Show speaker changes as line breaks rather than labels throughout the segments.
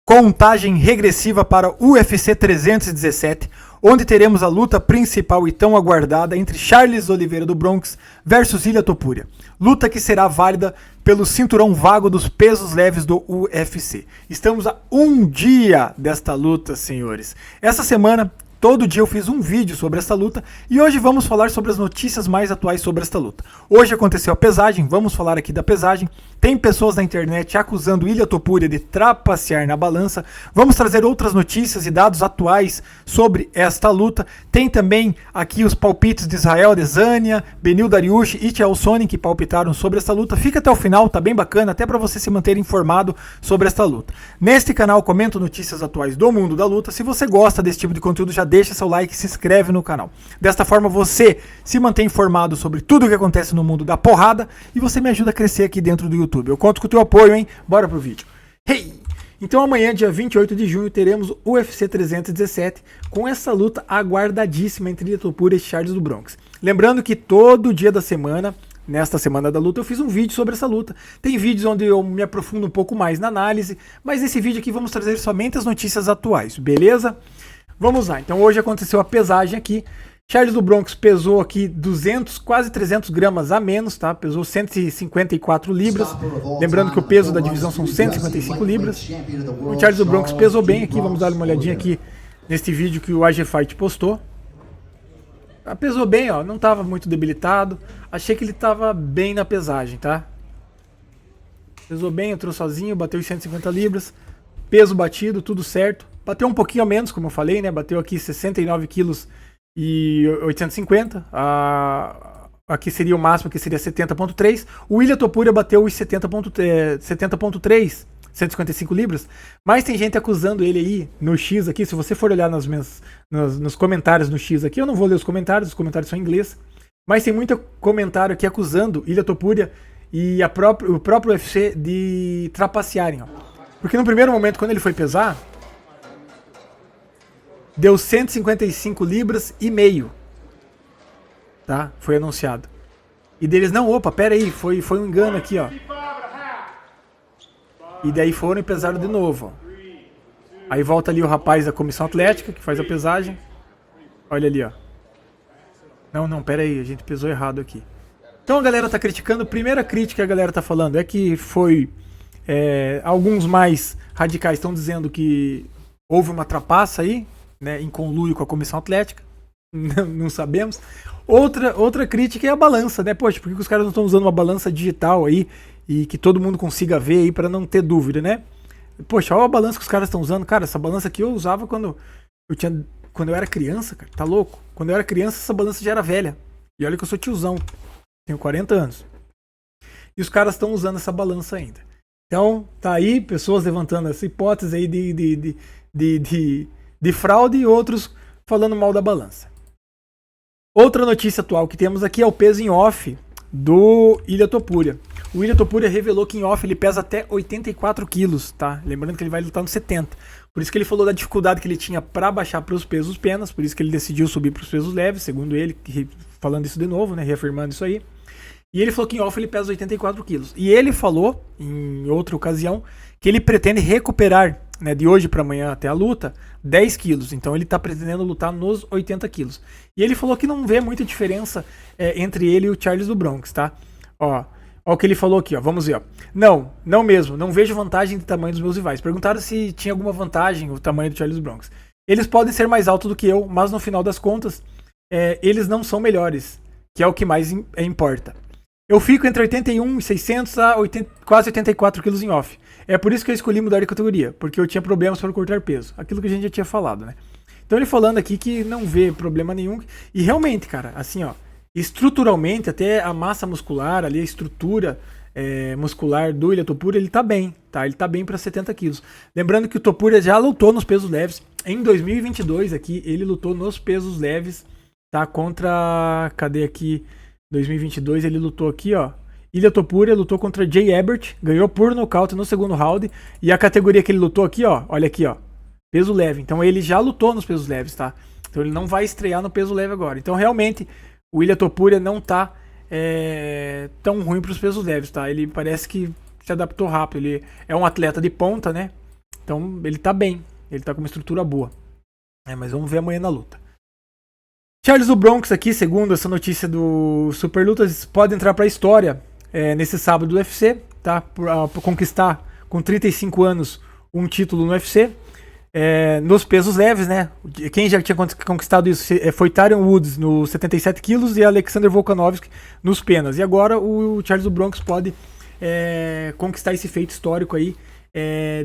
Contagem regressiva para o UFC 317, onde teremos a luta principal e tão aguardada entre Charles Oliveira do Bronx versus Ilia Topuria. Luta que será válida pelo cinturão vago dos pesos leves do UFC. Estamos a um dia desta luta, senhores. Essa semana, todo dia eu fiz um vídeo sobre esta luta e hoje vamos falar sobre as notícias mais atuais sobre esta luta. Hoje aconteceu a pesagem, vamos falar aqui da pesagem. Tem pessoas na internet acusando Ilia Topuria de trapacear na balança. Vamos trazer outras notícias e dados atuais sobre esta luta. Tem também aqui os palpites de Israel Adesanya, Beneil Dariush e Chael Sonnen que palpitaram sobre esta luta. Fica até o final, tá bem bacana, até para você se manter informado sobre esta luta. Neste canal comento notícias atuais do mundo da luta. Se você gosta desse tipo de conteúdo, já deixa seu like e se inscreve no canal. Desta forma você se mantém informado sobre tudo o que acontece no mundo da porrada e você me ajuda a crescer aqui dentro do YouTube. Eu conto com o teu apoio, hein? Bora pro vídeo. Hey! Então amanhã, dia 28 de junho, teremos o UFC 317 com essa luta aguardadíssima entre Ilia Topuria e Charles do Bronx. Lembrando que todo dia da semana, nesta semana da luta, eu fiz um vídeo sobre essa luta. Tem vídeos onde eu me aprofundo um pouco mais na análise, mas nesse vídeo aqui vamos trazer somente as notícias atuais, beleza? Vamos lá, então hoje aconteceu a pesagem aqui. Charles do Bronx pesou aqui 200, quase 300 gramas a menos, tá? Pesou 154 libras. Lembrando que o peso da divisão são 155 libras. O Charles do Bronx pesou bem aqui, vamos dar uma olhadinha aqui neste vídeo que o AG Fight postou. Pesou bem, ó, não estava muito debilitado. Achei que ele estava bem na pesagem, tá? Pesou bem, entrou sozinho, bateu os 150 libras. Peso batido, tudo certo. Bateu um pouquinho a menos, como eu falei, né? Bateu aqui 69 quilos e 850, aqui seria o máximo, aqui seria 70.3. O Ilia Topuria bateu os 70.3, 155 libras, mas tem gente acusando ele aí no X aqui. Se você for olhar nos comentários no X aqui, eu não vou ler os comentários são em inglês, mas tem muito comentário aqui acusando Ilia Topuria e o próprio UFC de trapacearem, ó. Porque no primeiro momento, quando ele foi pesar, deu 155 libras e meio, tá? Foi anunciado. E deles, não, opa, pera aí, foi um engano aqui, ó. E daí foram e pesaram de novo, ó. Aí volta ali o rapaz da comissão atlética que faz a pesagem. Olha ali, ó. Não, pera aí, a gente pesou errado aqui. Então a galera tá criticando, a primeira crítica que a galera tá falando é que foi... alguns mais radicais estão dizendo que houve uma trapaça aí, né, em conluio com a comissão atlética, não sabemos. Outra crítica é a balança, né? Poxa, por que os caras não estão usando uma balança digital aí e que todo mundo consiga ver aí para não ter dúvida, né? Poxa, olha a balança que os caras estão usando. Cara, essa balança aqui eu usava quando eu era criança, cara, tá louco? Quando eu era criança essa balança já era velha. E olha que eu sou tiozão, tenho 40 anos. E os caras estão usando essa balança ainda. Então, tá aí pessoas levantando essa hipótese aí de fraude e outros falando mal da balança. Outra notícia atual que temos aqui é o peso em off do Ilia Topuria. O Ilia Topuria revelou que em off ele pesa até 84 quilos, tá? Lembrando que ele vai lutar no 70. Por isso que ele falou da dificuldade que ele tinha para baixar para os pesos penas, por isso que ele decidiu subir para os pesos leves, segundo ele, falando isso de novo, né? Reafirmando isso aí. E ele falou que em off ele pesa 84 quilos. E ele falou, em outra ocasião, que ele pretende recuperar, né, de hoje para amanhã até a luta, 10 quilos. Então ele está pretendendo lutar nos 80 quilos. E ele falou que não vê muita diferença entre ele e o Charles do Bronx, tá? Ó o que ele falou aqui, ó. Vamos ver, ó. Não mesmo. Não vejo vantagem de tamanho dos meus rivais. Perguntaram se tinha alguma vantagem o tamanho do Charles do Bronx. Eles podem ser mais altos do que eu, mas no final das contas, eles não são melhores, que é o que mais importa. Eu fico entre 81,600 a quase 84 quilos em off. É por isso que eu escolhi mudar de categoria, porque eu tinha problemas para cortar peso. Aquilo que a gente já tinha falado, né? Então ele falando aqui que não vê problema nenhum. E realmente, cara, assim, ó, estruturalmente, até a massa muscular, ali a estrutura muscular do Ilia Topuria, ele tá bem, tá? Ele tá bem para 70 quilos. Lembrando que o Topuria já lutou nos pesos leves. Em 2022 aqui, ele lutou nos pesos leves, tá? Contra... Cadê aqui? 2022 ele lutou aqui, ó. Ilia Topuria lutou contra Jay Ebert, ganhou por nocaute no segundo round. E a categoria que ele lutou aqui, ó, olha aqui, ó, peso leve. Então ele já lutou nos pesos leves, tá? Então ele não vai estrear no peso leve agora. Então realmente o Ilia Topuria não tá tão ruim para os pesos leves, tá? Ele parece que se adaptou rápido. Ele é um atleta de ponta, né? Então ele tá bem, ele tá com uma estrutura boa. Mas vamos ver amanhã na luta. Charles do Bronx aqui, segundo essa notícia do Super Lutas, pode entrar pra história nesse sábado do UFC, tá? Por conquistar com 35 anos um título no UFC. Nos pesos leves, né? Quem já tinha conquistado isso foi Tyron Woods nos 77 quilos e Alexander Volkanovski nos penas. E agora o Charles do Bronx pode conquistar esse feito histórico aí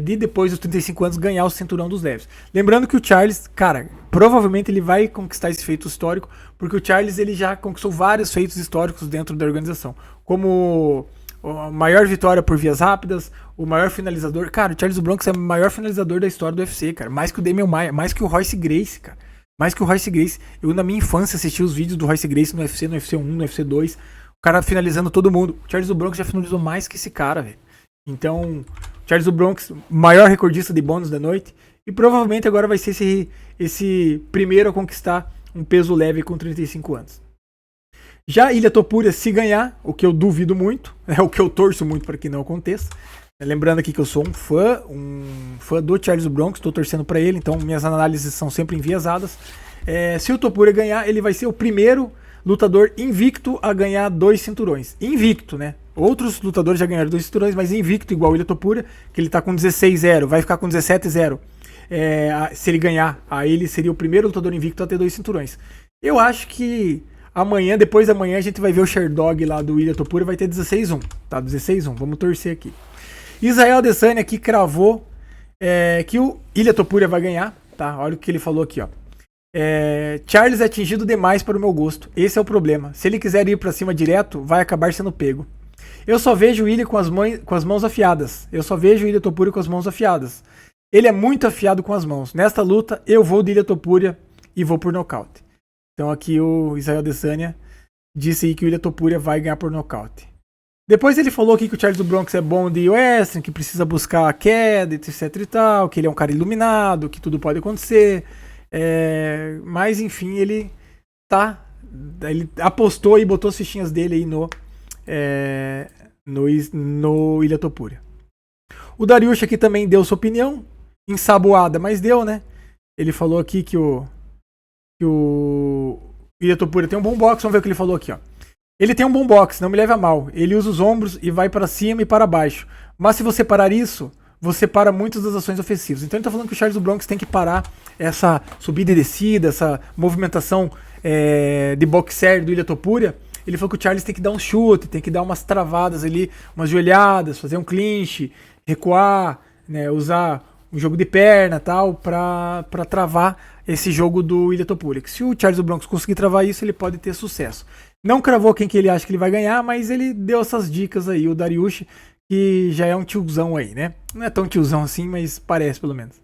de depois dos 35 anos ganhar o cinturão dos leves. Lembrando que o Charles, cara, provavelmente ele vai conquistar esse feito histórico, porque o Charles ele já conquistou vários feitos históricos dentro da organização, como a maior vitória por vias rápidas, o maior finalizador. Cara, o Charles do Bronx é o maior finalizador da história do UFC, cara. Mais que o Damian Maia, mais que o Royce Gracie, cara. Mais que o Royce Gracie. Eu, na minha infância, assisti os vídeos do Royce Gracie no UFC 1, no UFC 2. O cara finalizando todo mundo. O Charles do Bronx já finalizou mais que esse cara, velho. Então, Charles do Bronx, maior recordista de bônus da noite. E provavelmente agora vai ser esse primeiro a conquistar um peso leve com 35 anos. Já Ilia Topuria, se ganhar, o que eu duvido muito, é o que eu torço muito para que não aconteça. Lembrando aqui que eu sou um fã do Charles do Bronx, estou torcendo para ele, então minhas análises são sempre enviesadas. Se o Topuria ganhar, ele vai ser o primeiro lutador invicto a ganhar 2 cinturões. Invicto, né? Outros lutadores já ganharam 2 cinturões, mas invicto igual o Ilia Topuria, que ele tá com 16-0, vai ficar com 17-0. Se ele ganhar, aí ele seria o primeiro lutador invicto a ter 2 cinturões. Eu acho que amanhã, depois da manhã, a gente vai ver o Sherdog lá do Ilia Topuria, vai ter 16-1, tá? 16-1, vamos torcer aqui. Israel Adesanya aqui cravou que o Ilia Topuria vai ganhar, tá? Olha o que ele falou aqui, ó. Charles é atingido demais para o meu gosto, esse é o problema. Se ele quiser ir pra cima direto, vai acabar sendo pego. Eu só vejo o Ilia com as mãos afiadas. Eu só vejo o Ilia Topuria com as mãos afiadas. Ele é muito afiado com as mãos. Nesta luta, eu vou de Ilia Topuria e vou por nocaute. Então aqui o Israel Adesanya disse aí que o Ilia Topuria vai ganhar por nocaute. Depois ele falou aqui que o Charles do Bronx é bom de wrestling, que precisa buscar a queda, etc e tal, que ele é um cara iluminado, que tudo pode acontecer. Mas enfim, ele apostou e botou as fichinhas dele aí no Ilia Topuria. O Dariush aqui também deu sua opinião, ensaboada, mas deu, né? Ele falou aqui que o Ilia Topuria tem um bom box, vamos ver o que ele falou aqui, ó. Ele tem um bom box, não me leve a mal. Ele usa os ombros e vai para cima e para baixo. Mas se você parar isso, você para muitas das ações ofensivas. Então ele tá falando que o Charles do Bronx tem que parar essa subida e descida, essa movimentação de boxer do Ilia Topuria. Ele falou que o Charles tem que dar um chute, tem que dar umas travadas ali, umas joelhadas, fazer um clinch, recuar, né, usar um jogo de perna e tal, pra travar esse jogo do Ilia Topuria. Que se o Charles do Bronx conseguir travar isso, ele pode ter sucesso. Não cravou quem que ele acha que ele vai ganhar, mas ele deu essas dicas aí, o Dariush, que já é um tiozão aí, né? Não é tão tiozão assim, mas parece pelo menos.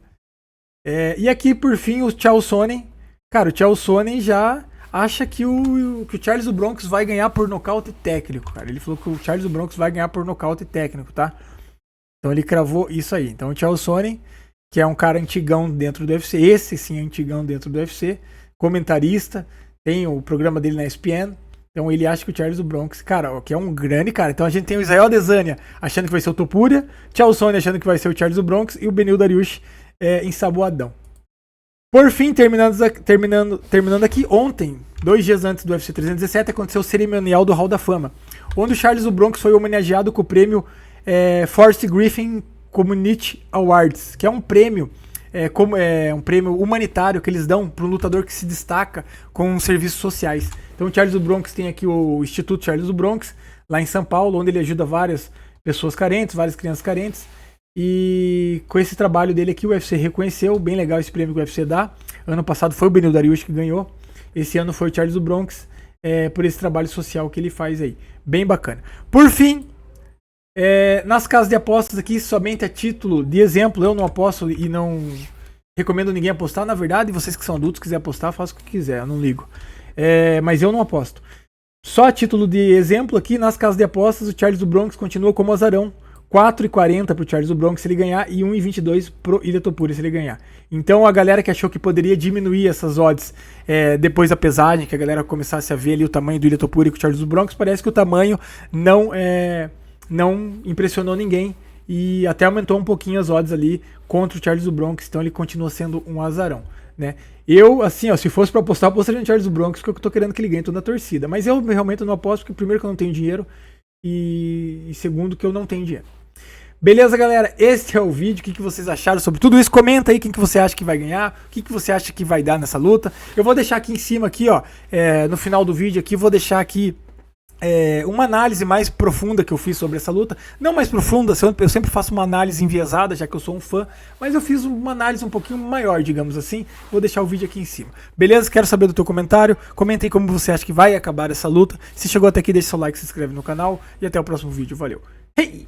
E aqui, por fim, o Chael Sonnen. Cara, o Chael Sonnen já acha que o Charles do Bronx vai ganhar por nocaute técnico, cara. Ele falou que o Charles do Bronx vai ganhar por nocaute técnico, tá? Então ele cravou isso aí. Então o Chael Sonnen, que é um cara antigão dentro do UFC, esse sim é antigão dentro do UFC, comentarista, tem o programa dele na ESPN. Então ele acha que o Charles do Bronx, cara, que é um grande cara. Então a gente tem o Israel Adesanya achando que vai ser o Topuria, Chael Sonnen achando que vai ser o Charles do Bronx e o Beneil Dariush ensaboadão. Por fim, terminando aqui, ontem, 2 dias antes do UFC 317, aconteceu o cerimonial do Hall da Fama, onde o Charles do Bronx foi homenageado com o prêmio Forrest Griffin Community Awards, que é um prêmio um prêmio humanitário que eles dão para um lutador que se destaca com serviços sociais. Então o Charles do Bronx tem aqui o Instituto Charles do Bronx, lá em São Paulo, onde ele ajuda várias pessoas carentes, várias crianças carentes. E com esse trabalho dele aqui, o UFC reconheceu, bem legal esse prêmio que o UFC dá. Ano passado foi o Beneil Dariush que ganhou, esse ano foi o Charles do Bronx, por esse trabalho social que ele faz aí. Bem bacana. Por fim, nas casas de apostas aqui, somente a título de exemplo, eu não aposto e não recomendo ninguém apostar, na verdade, vocês que são adultos, quiserem apostar, façam o que quiser, eu não ligo. Mas eu não aposto. Só a título de exemplo aqui, nas casas de apostas, o Charles do Bronx continua como azarão. 4,40 pro Charles do Bronx se ele ganhar e 1,22 pro Ilia Topuria se ele ganhar. Então a galera que achou que poderia diminuir essas odds depois da pesagem, que a galera começasse a ver ali o tamanho do Ilia Topuria com o Charles do Bronx, parece que o tamanho não impressionou ninguém e até aumentou um pouquinho as odds ali contra o Charles do Bronx, então ele continua sendo um azarão, né? Eu, assim, ó, se fosse pra apostar, eu apostaria no Charles do Bronx, porque eu tô querendo que ele ganhe toda a torcida, mas eu realmente não aposto, porque primeiro que eu não tenho dinheiro, e segundo que eu não tenho dinheiro. Beleza, galera? Esse é o vídeo. O que vocês acharam sobre tudo isso? Comenta aí quem que você acha que vai ganhar, o que você acha que vai dar nessa luta. Eu vou deixar aqui em cima, aqui, ó, no final do vídeo aqui, vou deixar aqui uma análise mais profunda que eu fiz sobre essa luta. Não mais profunda, eu sempre faço uma análise enviesada, já que eu sou um fã, mas eu fiz uma análise um pouquinho maior, digamos assim. Vou deixar o vídeo aqui em cima. Beleza? Quero saber do teu comentário. Comenta aí como você acha que vai acabar essa luta. Se chegou até aqui, deixa seu like, se inscreve no canal e até o próximo vídeo. Valeu! Hey!